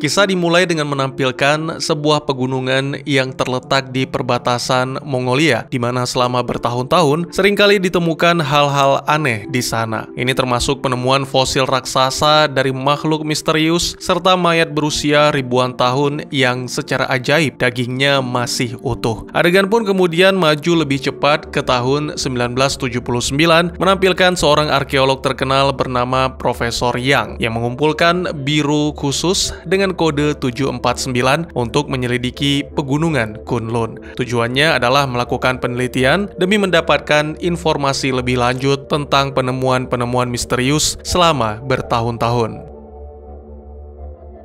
Kisah dimulai dengan menampilkan sebuah pegunungan yang terletak di perbatasan Mongolia, di mana selama bertahun-tahun seringkali ditemukan hal-hal aneh di sana. Ini termasuk penemuan fosil raksasa dari makhluk misterius serta mayat berusia ribuan tahun yang secara ajaib dagingnya masih utuh. Adegan pun kemudian maju lebih cepat ke tahun 1979, menampilkan seorang arkeolog terkenal bernama Profesor Yang yang mengumpulkan biru khusus dengan kode 749 untuk menyelidiki pegunungan Kunlun. Tujuannya adalah melakukan penelitian demi mendapatkan informasi lebih lanjut tentang penemuan-penemuan misterius selama bertahun-tahun.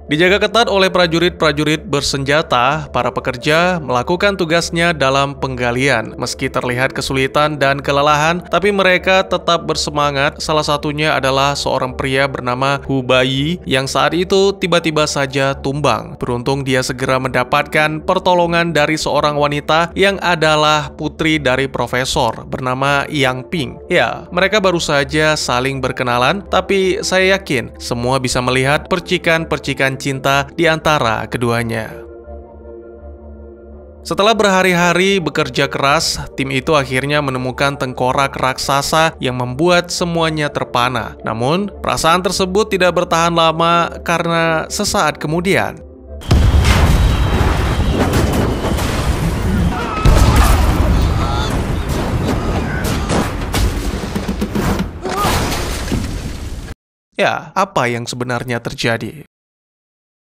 Dijaga ketat oleh prajurit-prajurit bersenjata, para pekerja melakukan tugasnya dalam penggalian. Meski terlihat kesulitan dan kelelahan, tapi mereka tetap bersemangat. Salah satunya adalah seorang pria bernama Hu Baiyi yang saat itu tiba-tiba saja tumbang. Beruntung dia segera mendapatkan pertolongan dari seorang wanita yang adalah putri dari profesor bernama Yang Ping. Ya, mereka baru saja saling berkenalan, tapi saya yakin semua bisa melihat percikan-percikan cinta di antara keduanya. Setelah berhari-hari bekerja keras, tim itu akhirnya menemukan tengkorak raksasa yang membuat semuanya terpana. Namun, perasaan tersebut tidak bertahan lama karena sesaat kemudian ya, apa yang sebenarnya terjadi?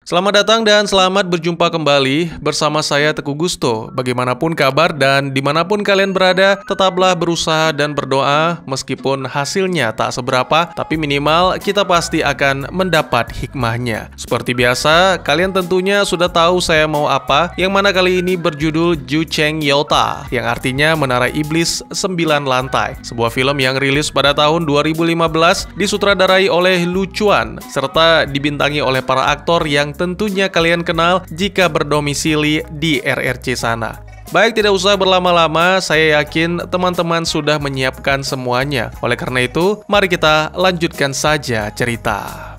Selamat datang dan selamat berjumpa kembali bersama saya Teguh Gusto. Bagaimanapun kabar dan dimanapun kalian berada, tetaplah berusaha dan berdoa meskipun hasilnya tak seberapa, tapi minimal kita pasti akan mendapat hikmahnya. Seperti biasa, kalian tentunya sudah tahu saya mau apa, yang mana kali ini berjudul Ju Cheng Yota, yang artinya Menara Iblis 9 Lantai. Sebuah film yang rilis pada tahun 2015, disutradarai oleh Lu Chuan, serta dibintangi oleh para aktor yang tentunya kalian kenal jika berdomisili di RRC sana. Baik, tidak usah berlama-lama, saya yakin teman-teman sudah menyiapkan semuanya. Oleh karena itu, mari kita lanjutkan saja cerita.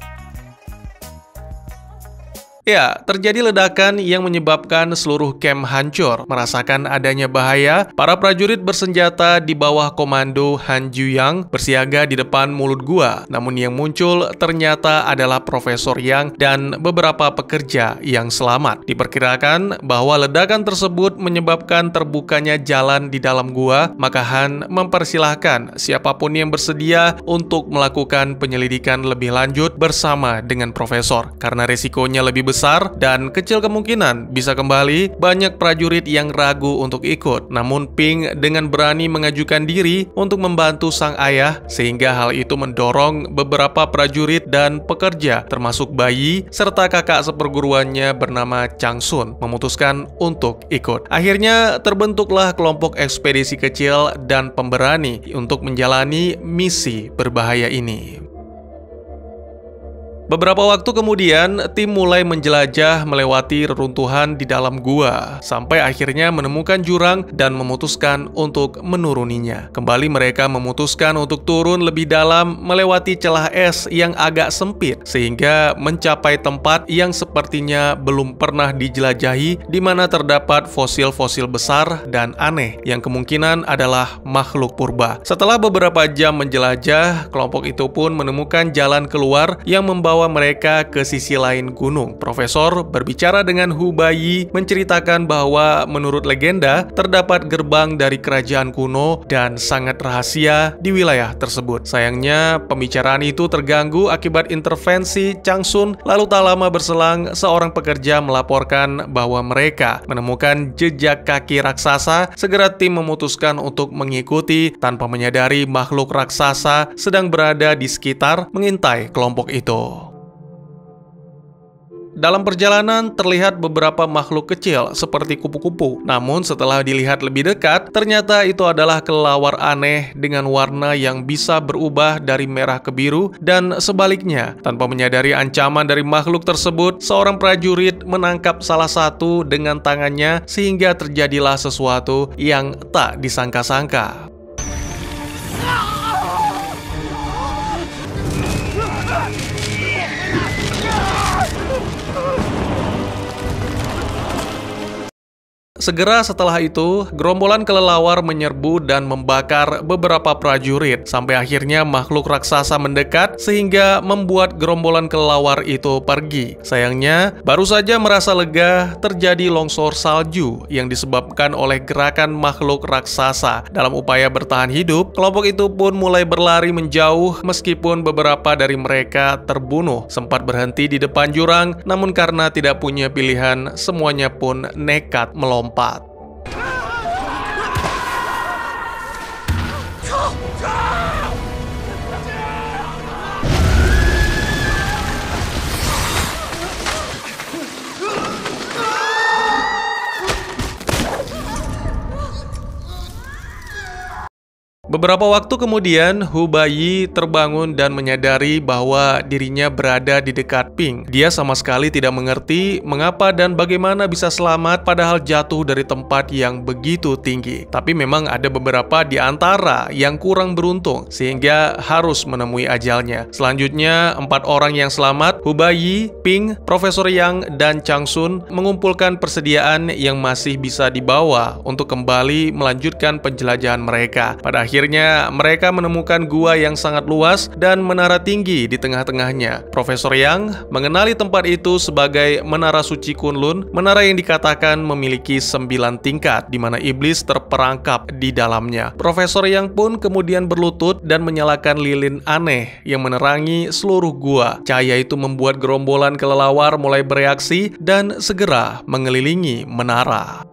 Ya, terjadi ledakan yang menyebabkan seluruh camp hancur. Merasakan adanya bahaya, para prajurit bersenjata di bawah komando Han Juyang bersiaga di depan mulut gua. Namun yang muncul ternyata adalah Profesor Yang dan beberapa pekerja yang selamat. Diperkirakan bahwa ledakan tersebut menyebabkan terbukanya jalan di dalam gua, maka Han mempersilahkan siapapun yang bersedia untuk melakukan penyelidikan lebih lanjut bersama dengan Profesor. Karena resikonya lebih besar dan kecil kemungkinan bisa kembali, banyak prajurit yang ragu untuk ikut. Namun Ping dengan berani mengajukan diri untuk membantu sang ayah, sehingga hal itu mendorong beberapa prajurit dan pekerja termasuk Baiyi serta kakak seperguruannya bernama Chang Sun memutuskan untuk ikut. Akhirnya terbentuklah kelompok ekspedisi kecil dan pemberani untuk menjalani misi berbahaya ini. Beberapa waktu kemudian, tim mulai menjelajah melewati reruntuhan di dalam gua, sampai akhirnya menemukan jurang dan memutuskan untuk menuruninya. Kembali mereka memutuskan untuk turun lebih dalam melewati celah es yang agak sempit, sehingga mencapai tempat yang sepertinya belum pernah dijelajahi, di mana terdapat fosil-fosil besar dan aneh, yang kemungkinan adalah makhluk purba. Setelah beberapa jam menjelajah, kelompok itu pun menemukan jalan keluar yang membawa mereka ke sisi lain gunung. Profesor berbicara dengan Hu Baiyi menceritakan bahwa menurut legenda terdapat gerbang dari kerajaan kuno dan sangat rahasia di wilayah tersebut. Sayangnya pembicaraan itu terganggu akibat intervensi Chang Sun. Lalu tak lama berselang, seorang pekerja melaporkan bahwa mereka menemukan jejak kaki raksasa. Segera tim memutuskan untuk mengikuti tanpa menyadari makhluk raksasa sedang berada di sekitar mengintai kelompok itu. Dalam perjalanan terlihat beberapa makhluk kecil seperti kupu-kupu. Namun setelah dilihat lebih dekat, ternyata itu adalah kelelawar aneh dengan warna yang bisa berubah dari merah ke biru dan sebaliknya. Tanpa menyadari ancaman dari makhluk tersebut, seorang prajurit menangkap salah satu dengan tangannya sehingga terjadilah sesuatu yang tak disangka-sangka. Segera setelah itu, gerombolan kelelawar menyerbu dan membakar beberapa prajurit, sampai akhirnya makhluk raksasa mendekat sehingga membuat gerombolan kelelawar itu pergi. Sayangnya, baru saja merasa lega, terjadi longsor salju yang disebabkan oleh gerakan makhluk raksasa. Dalam upaya bertahan hidup, kelompok itu pun mulai berlari menjauh meskipun beberapa dari mereka terbunuh. Sempat berhenti di depan jurang, namun karena tidak punya pilihan, semuanya pun nekat melompat. Beberapa waktu kemudian, Hubayi terbangun dan menyadari bahwa dirinya berada di dekat Ping. Dia sama sekali tidak mengerti mengapa dan bagaimana bisa selamat padahal jatuh dari tempat yang begitu tinggi. Tapi memang ada beberapa di antara yang kurang beruntung, sehingga harus menemui ajalnya. Selanjutnya, 4 orang yang selamat, Hubayi, Ping, Profesor Yang, dan Changsun mengumpulkan persediaan yang masih bisa dibawa untuk kembali melanjutkan penjelajahan mereka. Pada akhirnya, mereka menemukan gua yang sangat luas dan menara tinggi di tengah-tengahnya. Profesor Yang mengenali tempat itu sebagai Menara Suci Kunlun, menara yang dikatakan memiliki 9 tingkat, di mana iblis terperangkap di dalamnya. Profesor Yang pun kemudian berlutut dan menyalakan lilin aneh yang menerangi seluruh gua. Cahaya itu membuat gerombolan kelelawar mulai bereaksi dan segera mengelilingi menara.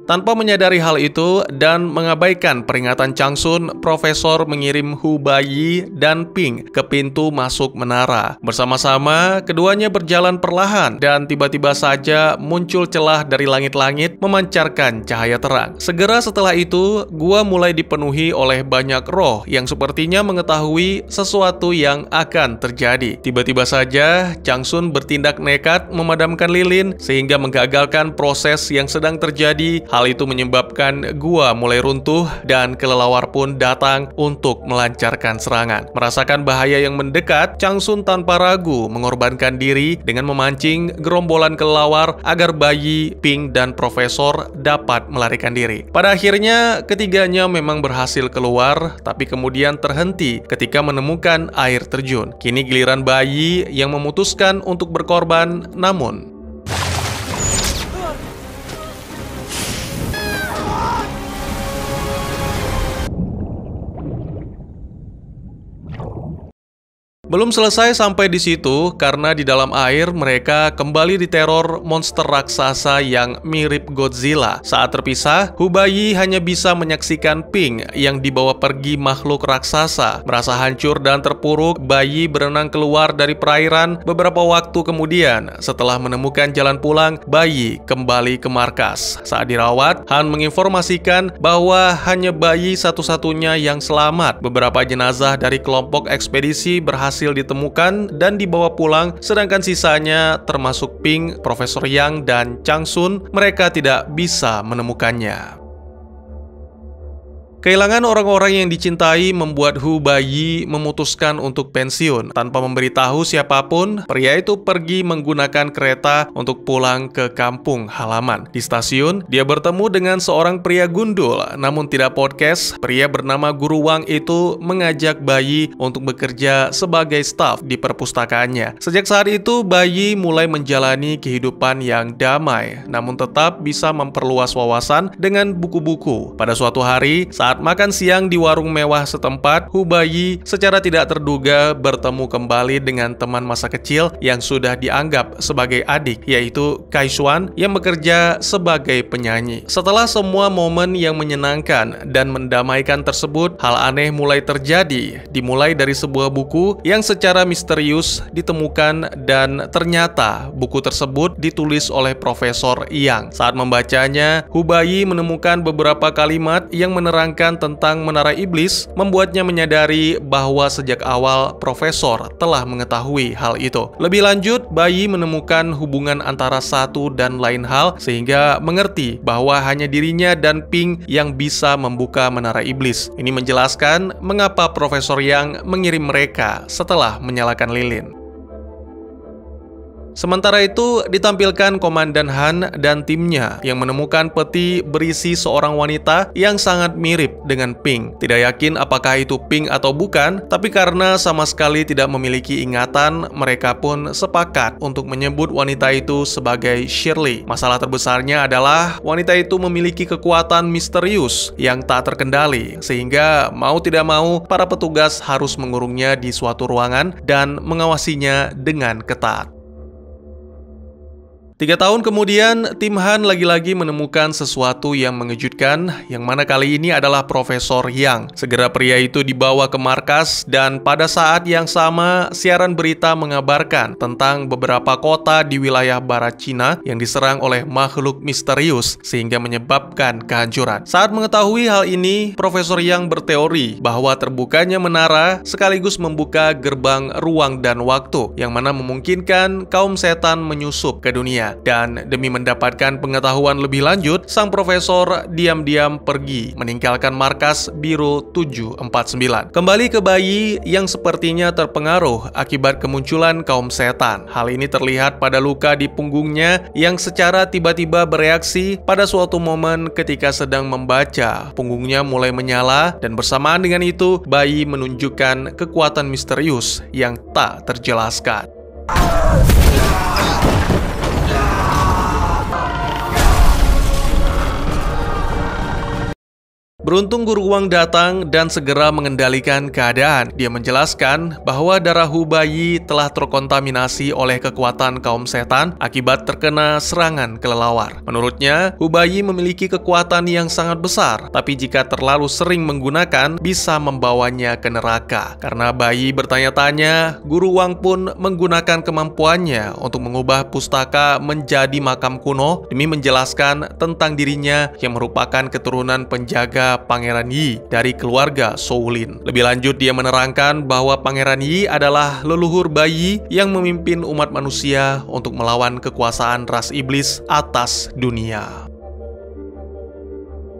Tanpa menyadari hal itu dan mengabaikan peringatan Changsun, Profesor mengirim Hubayi dan Ping ke pintu masuk menara. Bersama-sama, keduanya berjalan perlahan dan tiba-tiba saja muncul celah dari langit-langit memancarkan cahaya terang. Segera setelah itu, gua mulai dipenuhi oleh banyak roh yang sepertinya mengetahui sesuatu yang akan terjadi. Tiba-tiba saja, Changsun bertindak nekat memadamkan lilin sehingga menggagalkan proses yang sedang terjadi. Hal itu menyebabkan gua mulai runtuh dan kelelawar pun datang untuk melancarkan serangan. Merasakan bahaya yang mendekat, Changsun tanpa ragu mengorbankan diri dengan memancing gerombolan kelelawar agar Bayi, Ping, dan Profesor dapat melarikan diri. Pada akhirnya, ketiganya memang berhasil keluar, tapi kemudian terhenti ketika menemukan air terjun. Kini giliran Bayi yang memutuskan untuk berkorban, namun belum selesai sampai di situ, karena di dalam air mereka kembali diteror monster raksasa yang mirip Godzilla. Saat terpisah, Hubayi hanya bisa menyaksikan Ping yang dibawa pergi makhluk raksasa. Merasa hancur dan terpuruk, Bayi berenang keluar dari perairan. Beberapa waktu kemudian, setelah menemukan jalan pulang, Bayi kembali ke markas. Saat dirawat, Han menginformasikan bahwa hanya Bayi satu-satunya yang selamat. Beberapa jenazah dari kelompok ekspedisi berhasil ditemukan dan dibawa pulang, sedangkan sisanya termasuk Ping, Profesor Yang, dan Changsun, mereka tidak bisa menemukannya. Kehilangan orang-orang yang dicintai membuat Hubayi memutuskan untuk pensiun. Tanpa memberitahu siapapun, pria itu pergi menggunakan kereta untuk pulang ke kampung halaman. Di stasiun, dia bertemu dengan seorang pria gundul, namun tidak podcast. Pria bernama Guru Wang itu mengajak Bayi untuk bekerja sebagai staf di perpustakaannya. Sejak saat itu, Bayi mulai menjalani kehidupan yang damai, namun tetap bisa memperluas wawasan dengan buku-buku. Pada suatu hari, saat makan siang di warung mewah setempat, Hubayi secara tidak terduga bertemu kembali dengan teman masa kecil yang sudah dianggap sebagai adik, yaitu Kaishuan yang bekerja sebagai penyanyi. Setelah semua momen yang menyenangkan dan mendamaikan tersebut, hal aneh mulai terjadi. Dimulai dari sebuah buku yang secara misterius ditemukan dan ternyata buku tersebut ditulis oleh Profesor Yang. Saat membacanya, Hubayi menemukan beberapa kalimat yang menerangkan tentang menara iblis, membuatnya menyadari bahwa sejak awal Profesor telah mengetahui hal itu. Lebih lanjut, Bayi menemukan hubungan antara satu dan lain hal sehingga mengerti bahwa hanya dirinya dan Ping yang bisa membuka menara iblis. Ini menjelaskan mengapa Profesor Yang mengirim mereka setelah menyalakan lilin. Sementara itu, ditampilkan Komandan Han dan timnya yang menemukan peti berisi seorang wanita yang sangat mirip dengan Pink. Tidak yakin apakah itu Pink atau bukan, tapi karena sama sekali tidak memiliki ingatan, mereka pun sepakat untuk menyebut wanita itu sebagai Shirley. Masalah terbesarnya adalah wanita itu memiliki kekuatan misterius yang tak terkendali, sehingga mau tidak mau para petugas harus mengurungnya di suatu ruangan dan mengawasinya dengan ketat. 3 tahun kemudian, tim Han lagi-lagi menemukan sesuatu yang mengejutkan, yang mana kali ini adalah Profesor Yang. Segera pria itu dibawa ke markas, dan pada saat yang sama, siaran berita mengabarkan tentang beberapa kota di wilayah barat Cina yang diserang oleh makhluk misterius, sehingga menyebabkan kehancuran. Saat mengetahui hal ini, Profesor Yang berteori bahwa terbukanya menara sekaligus membuka gerbang ruang dan waktu, yang mana memungkinkan kaum setan menyusup ke dunia. Dan demi mendapatkan pengetahuan lebih lanjut, sang profesor diam-diam pergi meninggalkan markas Biro 749. Kembali ke bayi yang sepertinya terpengaruh akibat kemunculan kaum setan. Hal ini terlihat pada luka di punggungnya yang secara tiba-tiba bereaksi pada suatu momen ketika sedang membaca. Punggungnya mulai menyala dan bersamaan dengan itu, bayi menunjukkan kekuatan misterius yang tak terjelaskan. Beruntung Guru Wang datang dan segera mengendalikan keadaan. Dia menjelaskan bahwa darah Hu Baiyi telah terkontaminasi oleh kekuatan kaum setan akibat terkena serangan kelelawar. Menurutnya, Hu Baiyi memiliki kekuatan yang sangat besar, tapi jika terlalu sering menggunakan, bisa membawanya ke neraka. Karena Baiyi bertanya-tanya, Guru Wang pun menggunakan kemampuannya untuk mengubah pustaka menjadi makam kuno demi menjelaskan tentang dirinya yang merupakan keturunan penjaga Pangeran Yi dari keluarga Shaolin. Lebih lanjut, dia menerangkan bahwa Pangeran Yi adalah leluhur Baiyi yang memimpin umat manusia untuk melawan kekuasaan ras iblis atas dunia.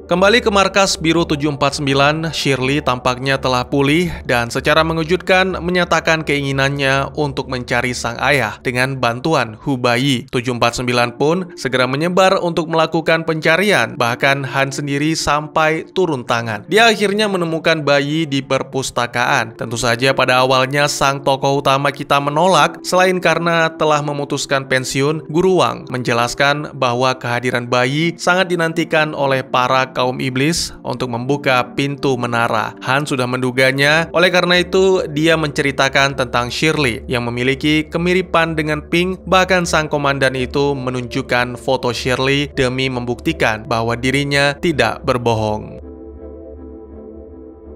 Kembali ke markas Biro 749, Shirley tampaknya telah pulih dan secara mengejutkan menyatakan keinginannya untuk mencari sang ayah dengan bantuan Hu Baiyi. 749 pun segera menyebar untuk melakukan pencarian, bahkan Han sendiri sampai turun tangan. Dia akhirnya menemukan Baiyi di perpustakaan. Tentu saja pada awalnya sang tokoh utama kita menolak, selain karena telah memutuskan pensiun. Guru Wang menjelaskan bahwa kehadiran Baiyi sangat dinantikan oleh para kaum iblis untuk membuka pintu menara. Han sudah menduganya, oleh karena itu dia menceritakan tentang Shirley yang memiliki kemiripan dengan Pink. Bahkan sang komandan itu menunjukkan foto Shirley demi membuktikan bahwa dirinya tidak berbohong.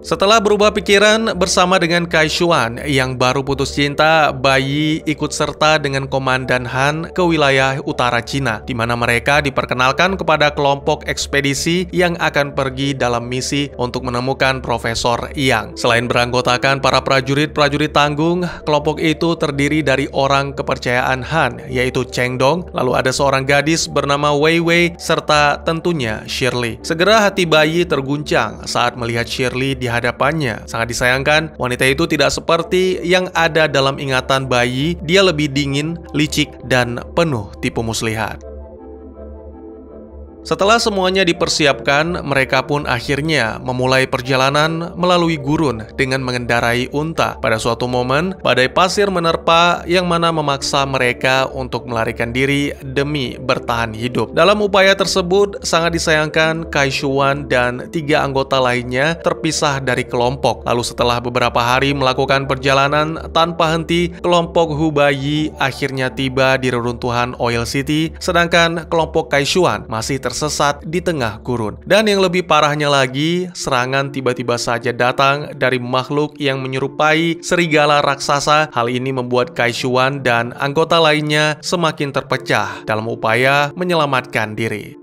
Setelah berubah pikiran bersama dengan Kai Xuan yang baru putus cinta, Baiyi ikut serta dengan Komandan Han ke wilayah utara Cina, di mana mereka diperkenalkan kepada kelompok ekspedisi yang akan pergi dalam misi untuk menemukan Profesor Yang. Selain beranggotakan para prajurit-prajurit tanggung, kelompok itu terdiri dari orang kepercayaan Han, yaitu Cheng Dong, lalu ada seorang gadis bernama Wei Wei, serta tentunya Shirley. Segera hati Baiyi terguncang saat melihat Shirley di hadapannya. Sangat disayangkan, wanita itu tidak seperti yang ada dalam ingatan Baiyi. Dia lebih dingin, licik, dan penuh tipu muslihat. Setelah semuanya dipersiapkan, mereka pun akhirnya memulai perjalanan melalui gurun dengan mengendarai unta. Pada suatu momen, badai pasir menerpa yang mana memaksa mereka untuk melarikan diri demi bertahan hidup. Dalam upaya tersebut, sangat disayangkan Kai Xuan dan 3 anggota lainnya terpisah dari kelompok. Lalu setelah beberapa hari melakukan perjalanan tanpa henti, kelompok Hu Baiyi akhirnya tiba di reruntuhan Oil City, sedangkan kelompok Kai Xuan masih tersesat di tengah gurun. Dan yang lebih parahnya lagi, serangan tiba-tiba saja datang dari makhluk yang menyerupai serigala raksasa. Hal ini membuat Kai Xuan dan anggota lainnya semakin terpecah dalam upaya menyelamatkan diri.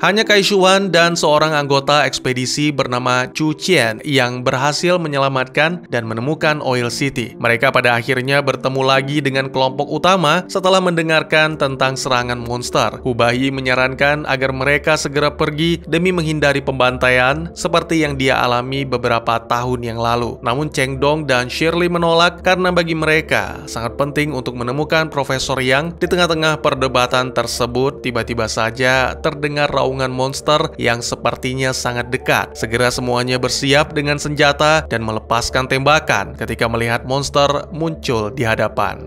Hanya Kaishuan dan seorang anggota ekspedisi bernama Chu Qian yang berhasil menyelamatkan dan menemukan Oil City. Mereka pada akhirnya bertemu lagi dengan kelompok utama setelah mendengarkan tentang serangan monster. Hubei menyarankan agar mereka segera pergi demi menghindari pembantaian seperti yang dia alami beberapa tahun yang lalu. Namun Cheng Dong dan Shirley menolak karena bagi mereka sangat penting untuk menemukan Profesor Yang. Di tengah-tengah perdebatan tersebut, tiba-tiba saja terdengar raungan monster yang sepertinya sangat dekat. Segera semuanya bersiap dengan senjata dan melepaskan tembakan ketika melihat monster muncul di hadapan.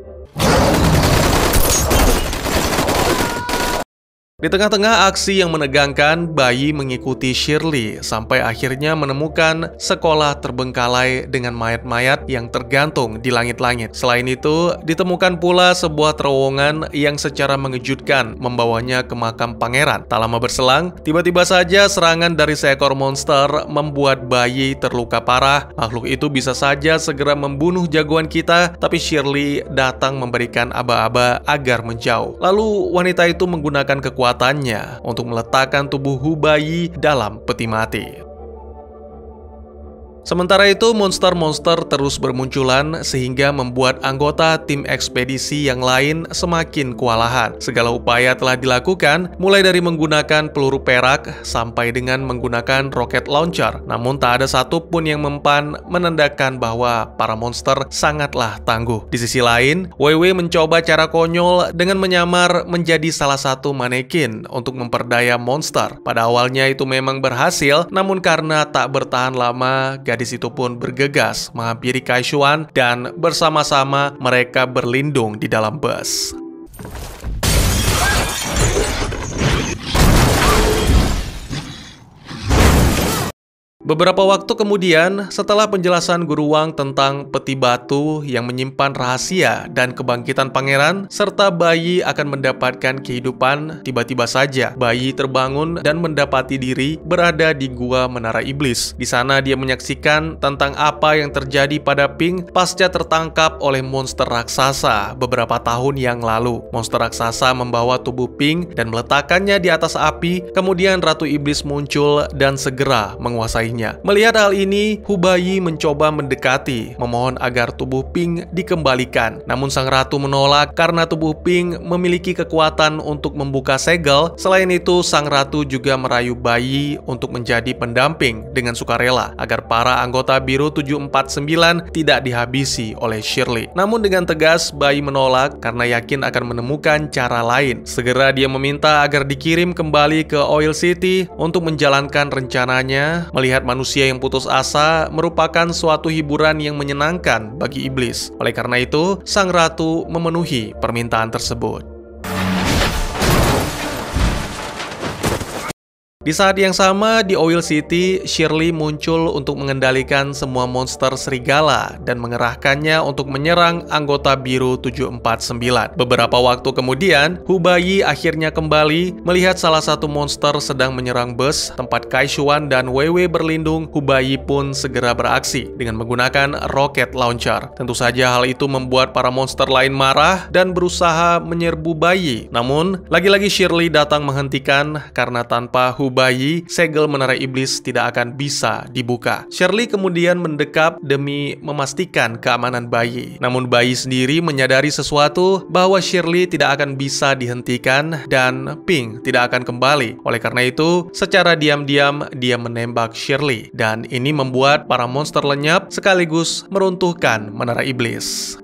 Di tengah-tengah aksi yang menegangkan, Bai mengikuti Shirley sampai akhirnya menemukan sekolah terbengkalai dengan mayat-mayat yang tergantung di langit-langit. Selain itu, ditemukan pula sebuah terowongan yang secara mengejutkan membawanya ke makam pangeran. Tak lama berselang, tiba-tiba saja serangan dari seekor monster membuat Bai terluka parah. Makhluk itu bisa saja segera membunuh jagoan kita, tapi Shirley datang memberikan aba-aba agar menjauh. Lalu wanita itu menggunakan kekuatannya untuk meletakkan tubuh Hubei dalam peti mati. Sementara itu, monster-monster terus bermunculan sehingga membuat anggota tim ekspedisi yang lain semakin kewalahan. Segala upaya telah dilakukan, mulai dari menggunakan peluru perak sampai dengan menggunakan rocket launcher. Namun tak ada satupun yang mempan menandakan bahwa para monster sangatlah tangguh. Di sisi lain, WW mencoba cara konyol dengan menyamar menjadi salah satu manekin untuk memperdaya monster. Pada awalnya itu memang berhasil, namun karena tak bertahan lama, gadis itu pun bergegas menghampiri Kaishuan dan bersama-sama mereka berlindung di dalam bus. Beberapa waktu kemudian, setelah penjelasan Guru Wang tentang peti batu yang menyimpan rahasia dan kebangkitan pangeran, serta bayi akan mendapatkan kehidupan, tiba-tiba saja bayi terbangun dan mendapati diri berada di Gua Menara Iblis. Di sana dia menyaksikan tentang apa yang terjadi pada Pink pasca tertangkap oleh monster raksasa beberapa tahun yang lalu. Monster raksasa membawa tubuh Pink dan meletakkannya di atas api, kemudian Ratu Iblis muncul dan segera menguasainya. Melihat hal ini, Hubei mencoba mendekati, memohon agar tubuh Pink dikembalikan. Namun sang ratu menolak karena tubuh Pink memiliki kekuatan untuk membuka segel. Selain itu, sang ratu juga merayu Bai untuk menjadi pendamping dengan sukarela agar para anggota Biru 749 tidak dihabisi oleh Shirley. Namun dengan tegas, Bai menolak karena yakin akan menemukan cara lain. Segera dia meminta agar dikirim kembali ke Oil City untuk menjalankan rencananya. Melihat manusia yang putus asa merupakan suatu hiburan yang menyenangkan bagi iblis. Oleh karena itu, sang ratu memenuhi permintaan tersebut. Di saat yang sama, di Oil City, Shirley muncul untuk mengendalikan semua monster serigala dan mengerahkannya untuk menyerang anggota Biru 749. Beberapa waktu kemudian, Hubei akhirnya kembali melihat salah satu monster sedang menyerang bus tempat Kaishuan dan WW berlindung. Hubei pun segera beraksi dengan menggunakan rocket launcher. Tentu saja hal itu membuat para monster lain marah dan berusaha menyerbu Bai. Namun, lagi-lagi Shirley datang menghentikan karena tanpa Hubei, segel Menara Iblis tidak akan bisa dibuka. Shirley kemudian mendekap demi memastikan keamanan Bai. Namun Bai sendiri menyadari sesuatu, bahwa Shirley tidak akan bisa dihentikan dan Pink tidak akan kembali. Oleh karena itu, secara diam-diam dia menembak Shirley dan ini membuat para monster lenyap sekaligus meruntuhkan Menara Iblis.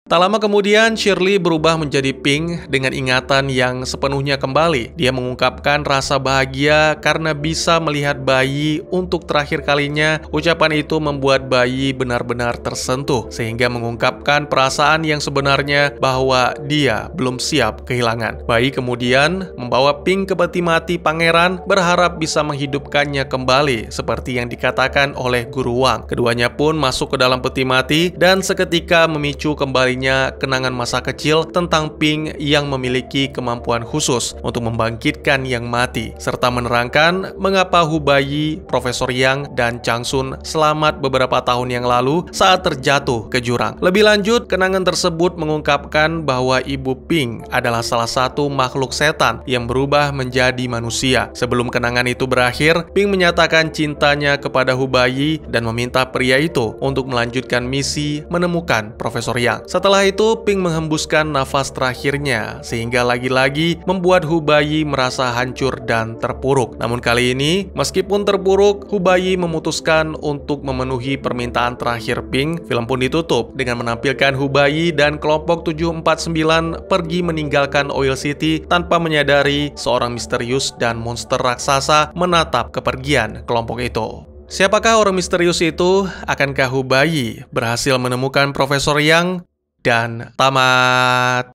Tak lama kemudian, Shirley berubah menjadi Pink dengan ingatan yang sepenuhnya kembali. Dia mengungkapkan rasa bahagia karena bisa melihat Bai untuk terakhir kalinya. Ucapan itu membuat Bai benar-benar tersentuh, sehingga mengungkapkan perasaan yang sebenarnya bahwa dia belum siap kehilangan. Bai kemudian membawa Pink ke peti mati pangeran, berharap bisa menghidupkannya kembali, seperti yang dikatakan oleh Guru Wang. Keduanya pun masuk ke dalam peti mati dan seketika memicu kembalinya Hubainya kenangan masa kecil tentang Ping yang memiliki kemampuan khusus untuk membangkitkan yang mati, serta menerangkan mengapa Hubai, Profesor Yang, dan Chang Sun selamat beberapa tahun yang lalu saat terjatuh ke jurang. Lebih lanjut, kenangan tersebut mengungkapkan bahwa Ibu Ping adalah salah satu makhluk setan yang berubah menjadi manusia. Sebelum kenangan itu berakhir, Ping menyatakan cintanya kepada Hubai dan meminta pria itu untuk melanjutkan misi menemukan Profesor Yang. Setelah itu, Ping menghembuskan nafas terakhirnya sehingga lagi-lagi membuat Hubai merasa hancur dan terpuruk. Namun kali ini, meskipun terpuruk, Hubai memutuskan untuk memenuhi permintaan terakhir Ping. Film pun ditutup dengan menampilkan Hubai dan kelompok 749 pergi meninggalkan Oil City tanpa menyadari seorang misterius dan monster raksasa menatap kepergian kelompok itu. Siapakah orang misterius itu? Akankah Hubai berhasil menemukan Profesor Yang? Dan tamat.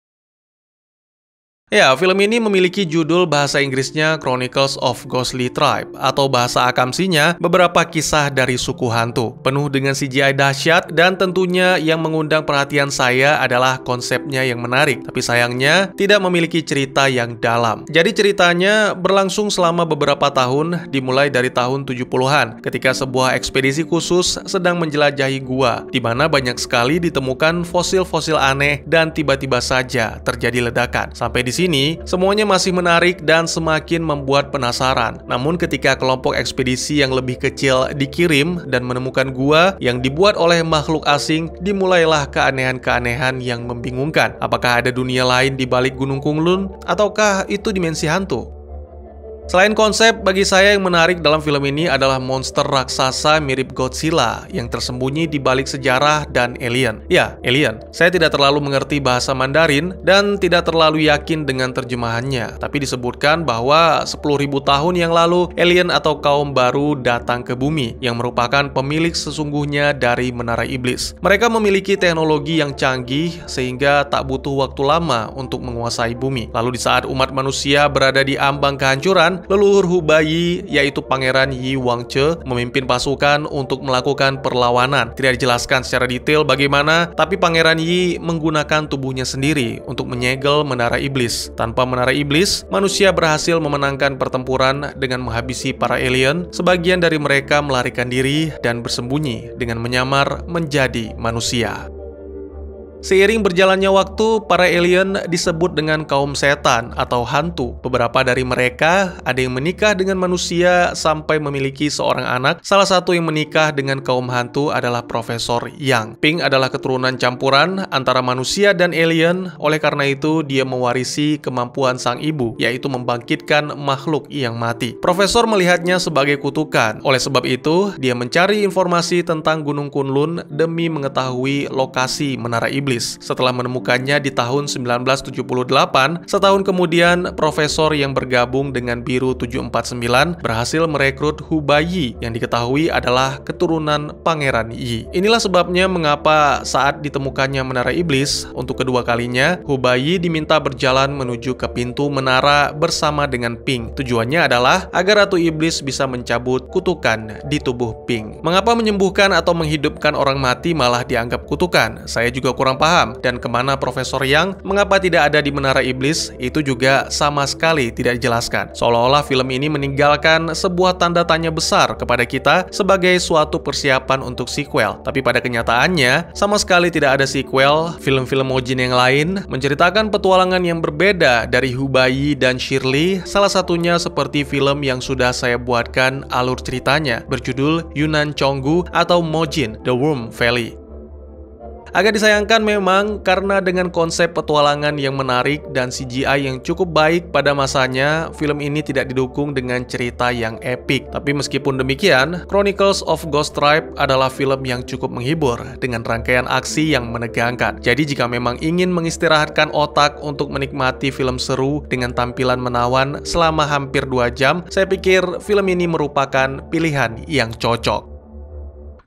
Ya, film ini memiliki judul bahasa Inggrisnya Chronicles of Ghostly Tribe, atau bahasa akamsinya beberapa kisah dari suku hantu. Penuh dengan CGI dahsyat, dan tentunya yang mengundang perhatian saya adalah konsepnya yang menarik. Tapi sayangnya tidak memiliki cerita yang dalam. Jadi ceritanya berlangsung selama beberapa tahun, dimulai dari tahun 70-an, ketika sebuah ekspedisi khusus sedang menjelajahi gua, di mana banyak sekali ditemukan fosil-fosil aneh dan tiba-tiba saja terjadi ledakan. Sampai di sini, semuanya masih menarik dan semakin membuat penasaran. Namun ketika kelompok ekspedisi yang lebih kecil dikirim dan menemukan gua yang dibuat oleh makhluk asing, dimulailah keanehan-keanehan yang membingungkan. Apakah ada dunia lain di balik Gunung Kunlun? Ataukah itu dimensi hantu? Selain konsep, bagi saya yang menarik dalam film ini adalah monster raksasa mirip Godzilla yang tersembunyi di balik sejarah dan alien. Ya, alien. Saya tidak terlalu mengerti bahasa Mandarin dan tidak terlalu yakin dengan terjemahannya. Tapi disebutkan bahwa 10.000 tahun yang lalu, alien atau kaum baru datang ke bumi yang merupakan pemilik sesungguhnya dari Menara Iblis. Mereka memiliki teknologi yang canggih sehingga tak butuh waktu lama untuk menguasai bumi. Lalu di saat umat manusia berada di ambang kehancuran, leluhur Hubai, yaitu Pangeran Yi Wangche, memimpin pasukan untuk melakukan perlawanan. Tidak dijelaskan secara detail bagaimana, tapi Pangeran Yi menggunakan tubuhnya sendiri untuk menyegel Menara Iblis. Tanpa Menara Iblis, manusia berhasil memenangkan pertempuran dengan menghabisi para alien. Sebagian dari mereka melarikan diri dan bersembunyi dengan menyamar menjadi manusia. Seiring berjalannya waktu, para alien disebut dengan kaum setan atau hantu. Beberapa dari mereka ada yang menikah dengan manusia sampai memiliki seorang anak. Salah satu yang menikah dengan kaum hantu adalah Profesor Yang. Ping adalah keturunan campuran antara manusia dan alien. Oleh karena itu, dia mewarisi kemampuan sang ibu, yaitu membangkitkan makhluk yang mati. Profesor melihatnya sebagai kutukan. Oleh sebab itu, dia mencari informasi tentang Gunung Kunlun demi mengetahui lokasi Menara Iblis. Setelah menemukannya di tahun 1978, setahun kemudian Profesor yang bergabung dengan Biru 749 berhasil merekrut Hubai yang diketahui adalah keturunan Pangeran Yi. Inilah sebabnya mengapa saat ditemukannya Menara Iblis untuk kedua kalinya, Hubai diminta berjalan menuju ke pintu menara bersama dengan Ping. Tujuannya adalah agar Ratu Iblis bisa mencabut kutukan di tubuh Ping. Mengapa menyembuhkan atau menghidupkan orang mati malah dianggap kutukan? Saya juga kurang paham. Dan kemana Profesor Yang, mengapa tidak ada di Menara Iblis, itu juga sama sekali tidak dijelaskan. Seolah-olah film ini meninggalkan sebuah tanda tanya besar kepada kita sebagai suatu persiapan untuk sequel. Tapi pada kenyataannya, sama sekali tidak ada sequel. Film-film Mojin yang lain menceritakan petualangan yang berbeda dari Hubai dan Shirley, salah satunya seperti film yang sudah saya buatkan alur ceritanya, berjudul Yunnan Chonggu atau Mojin, The Worm Valley. Agak disayangkan memang karena dengan konsep petualangan yang menarik dan CGI yang cukup baik pada masanya, film ini tidak didukung dengan cerita yang epik. Tapi meskipun demikian, Chronicles of Ghost Tribe adalah film yang cukup menghibur dengan rangkaian aksi yang menegangkan. Jadi jika memang ingin mengistirahatkan otak untuk menikmati film seru dengan tampilan menawan selama hampir 2 jam, saya pikir film ini merupakan pilihan yang cocok.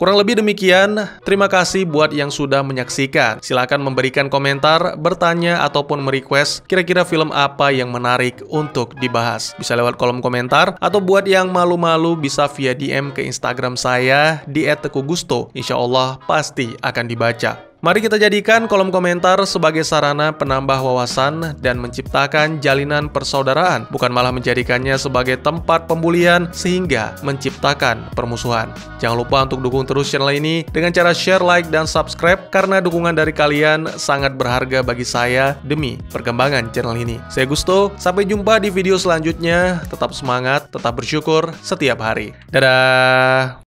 Kurang lebih demikian, terima kasih buat yang sudah menyaksikan. Silakan memberikan komentar, bertanya, ataupun merequest kira-kira film apa yang menarik untuk dibahas. Bisa lewat kolom komentar, atau buat yang malu-malu bisa via DM ke Instagram saya di @tekugusto. Insya Allah pasti akan dibaca. Mari kita jadikan kolom komentar sebagai sarana penambah wawasan dan menciptakan jalinan persaudaraan, bukan malah menjadikannya sebagai tempat pembulian sehingga menciptakan permusuhan. Jangan lupa untuk dukung terus channel ini dengan cara share, like, dan subscribe, karena dukungan dari kalian sangat berharga bagi saya demi perkembangan channel ini. Saya Gusto, sampai jumpa di video selanjutnya. Tetap semangat, tetap bersyukur setiap hari. Dadah!